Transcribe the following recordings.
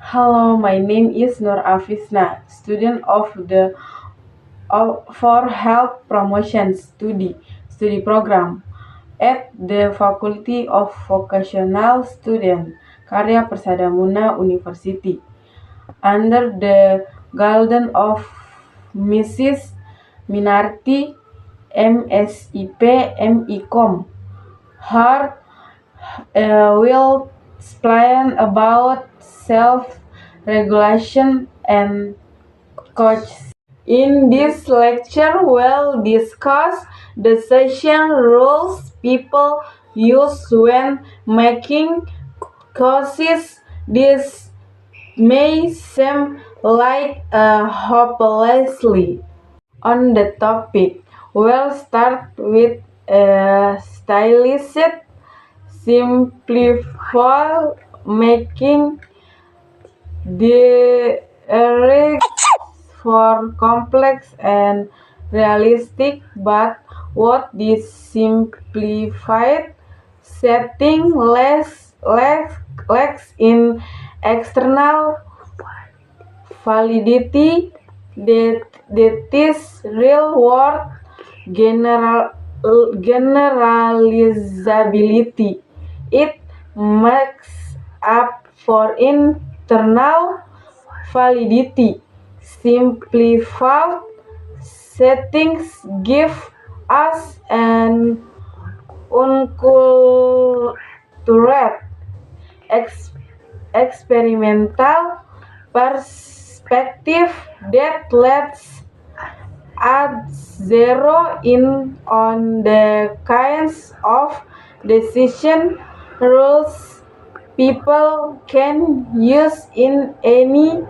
Hello, my name is Nur Afisna, student for Health Promotion study program at the Faculty of Vocational Student, Karya Persada Muna University, under the guidance of Mrs. Minarti, MSIP, MECom. Her will explain about self-regulation and coaches. In this lecture, we'll discuss the session rules people use when making courses. This may seem like hopelessly on the topic. We'll start with a stylistic simplify making the for complex and realistic, but what this simplified setting lacks in external validity that is real world generalizability. It makes up for internal validity. Simplified settings give us an uncultured experimental perspective that lets add zero in on the kinds of decision rules people can use in any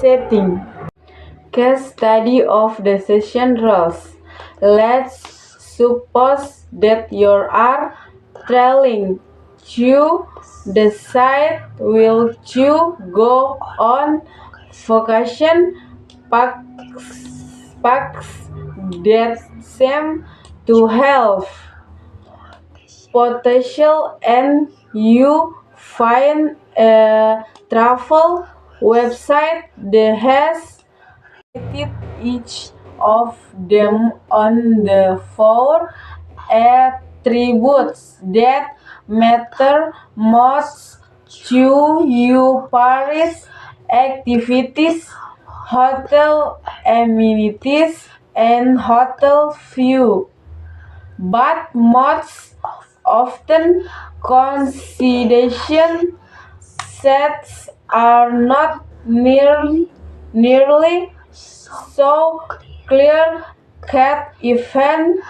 setting. Case study of decision rules. Let's suppose that you are traveling to decide will you go on vacation parks that seem to have potential, and you find a travel website that has rated each of them on the 4 attributes that matter most to you: Paris activities, hotel amenities, and hotel view. But most often, consideration sets are not nearly so clear-cut. Even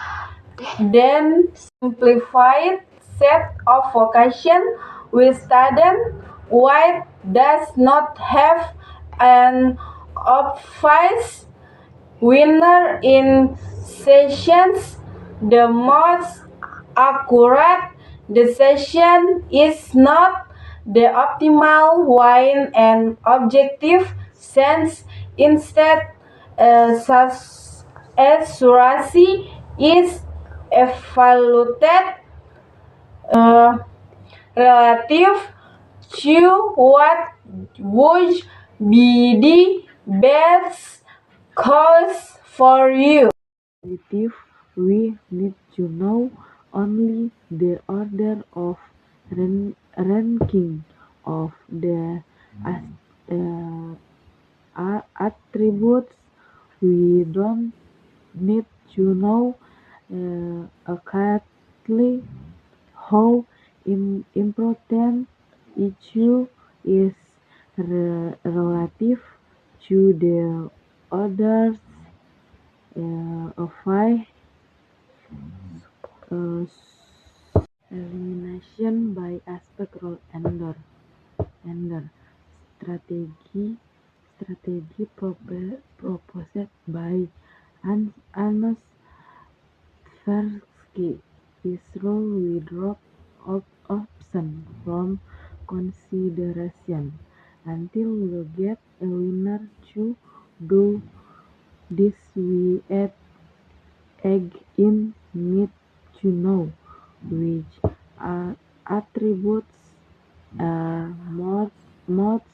then, simplified set of vocation with student white does not have an obvious winner in sessions. The most accurate decision is not the optimal one in objective sense. Instead, accuracy is evaluated relative to what would be the best course for you. If we need to know only the order of ranking of the attributes. We don't need to know exactly how important each is relative to the others. Five elimination by aspect role ender strategy strategy proposed by Ernest Tversky is rule we drop option from consideration until we get a winner to do this. We add egg in need to know which attributes are most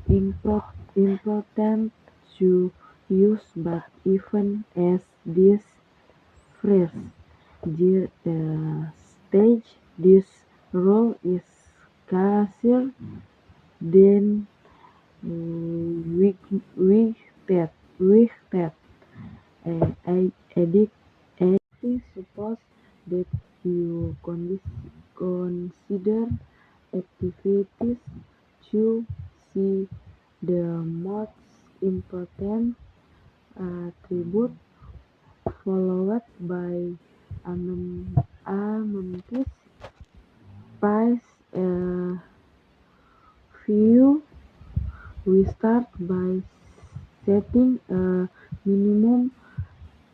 important to use, but even as this phrase stage, this role is closer than with that edit. Please suppose that you consider activities to see the most important attribute followed by amenities, price, view. We start by setting a minimum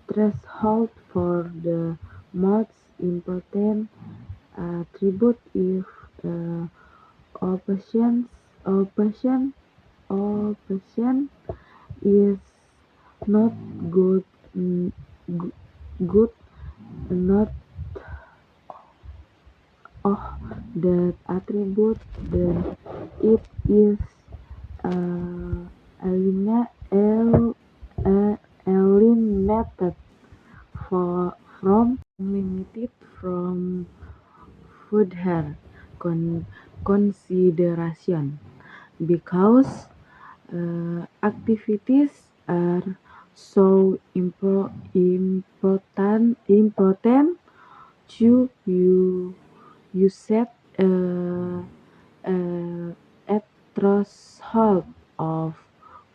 threshold for the most important attribute. If uh, option option option is not good, g- good not of that attribute, then it is uh, eliminated from limited from further consideration, because activities are so important to you. You set a threshold of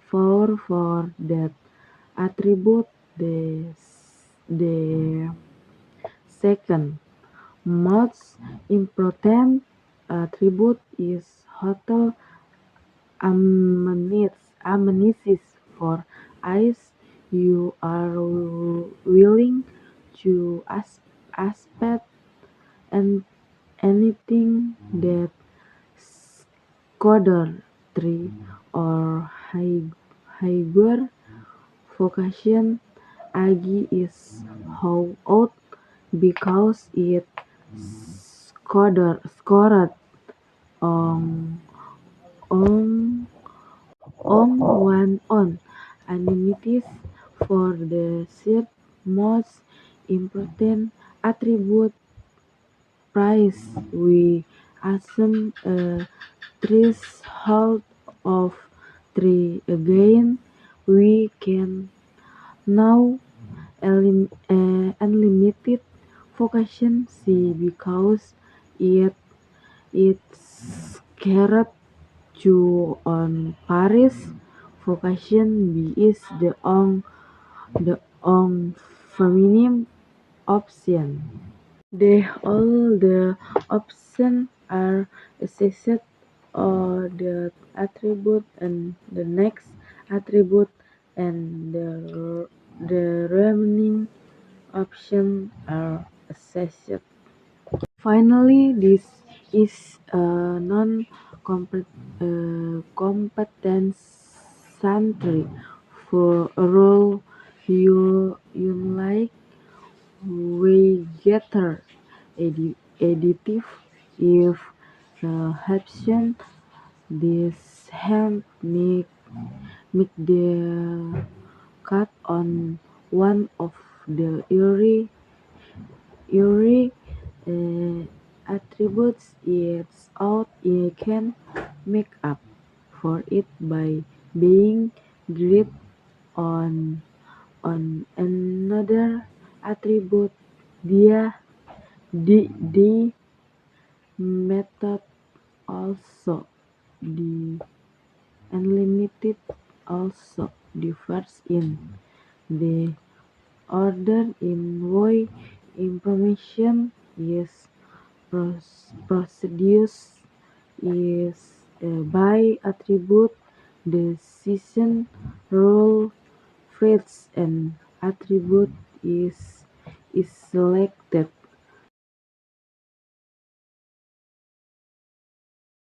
4 for that attribute. The second most important attribute is hotel amenities for eyes. You are willing to aspect and anything that Coder 3 or higher vocation. Agi is how out because it scored on on on amenities for the third most important attribute, price. We assume a threshold of 3 again. We can now unlimited vocation C because it's carried to on Paris. Vocation B is the on feminine option. All the options are assessed or the attribute and the next attribute, and the remaining options are assessed. Finally, this is a competence-centric for a role you like. We gather additive if option this help make the cut on one of the Every attributes it's out. You can make up for it by being great on another attribute. The method also the unlimited also differs in the order in which information is produced is by attribute. decision, role, phrase, and attribute is selected